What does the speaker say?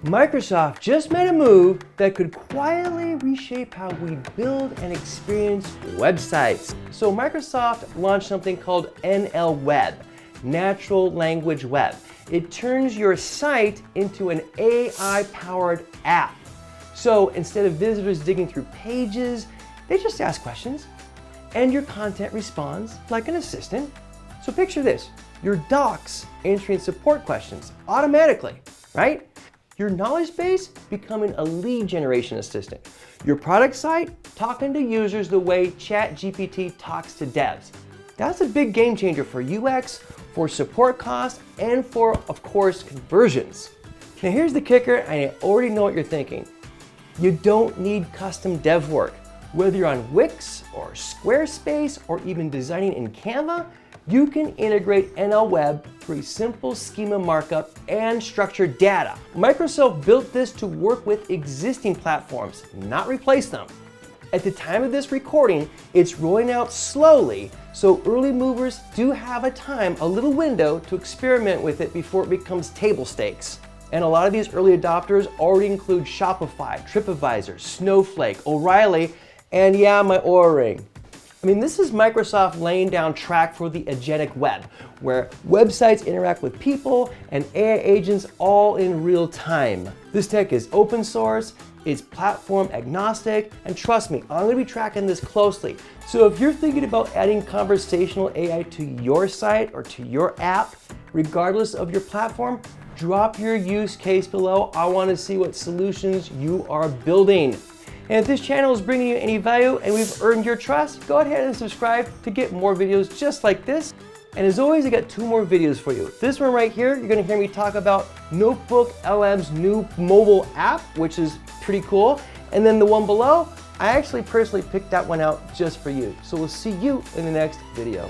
Microsoft just made a move that could quietly reshape how we build and experience websites. So Microsoft launched something called NLWeb, Natural Language Web. It turns your site into an AI-powered app. So instead of visitors digging through pages, they just ask questions, and your content responds like an assistant. So picture this, your docs answering support questions automatically, right? Your knowledge base becoming a lead generation assistant. Your product site talking to users the way ChatGPT talks to devs. That's a big game changer for UX, for support costs, and for, of course, conversions. Now here's the kicker, and I already know what you're thinking. You don't need custom dev work. Whether you're on Wix or Squarespace or even designing in Canva, you can integrate NLWeb through a simple schema markup and structured data. Microsoft built this to work with existing platforms, not replace them. At the time of this recording, it's rolling out slowly, so early movers do have a little window to experiment with it before it becomes table stakes. And a lot of these early adopters already include Shopify, TripAdvisor, Snowflake, O'Reilly, and yeah, my Oura Ring. I mean, this is Microsoft laying down track for the agentic web, where websites interact with people and AI agents all in real time. This tech is open source, it's platform agnostic, and trust me, I'm gonna be tracking this closely. So if you're thinking about adding conversational AI to your site or to your app, regardless of your platform, drop your use case below. I wanna see what solutions you are building. And if this channel is bringing you any value and we've earned your trust, go ahead and subscribe to get more videos just like this. And as always, I got 2 more videos for you. This one right here, you're gonna hear me talk about Notebook LM's new mobile app, which is pretty cool. And then the one below, I actually personally picked that one out just for you. So we'll see you in the next video.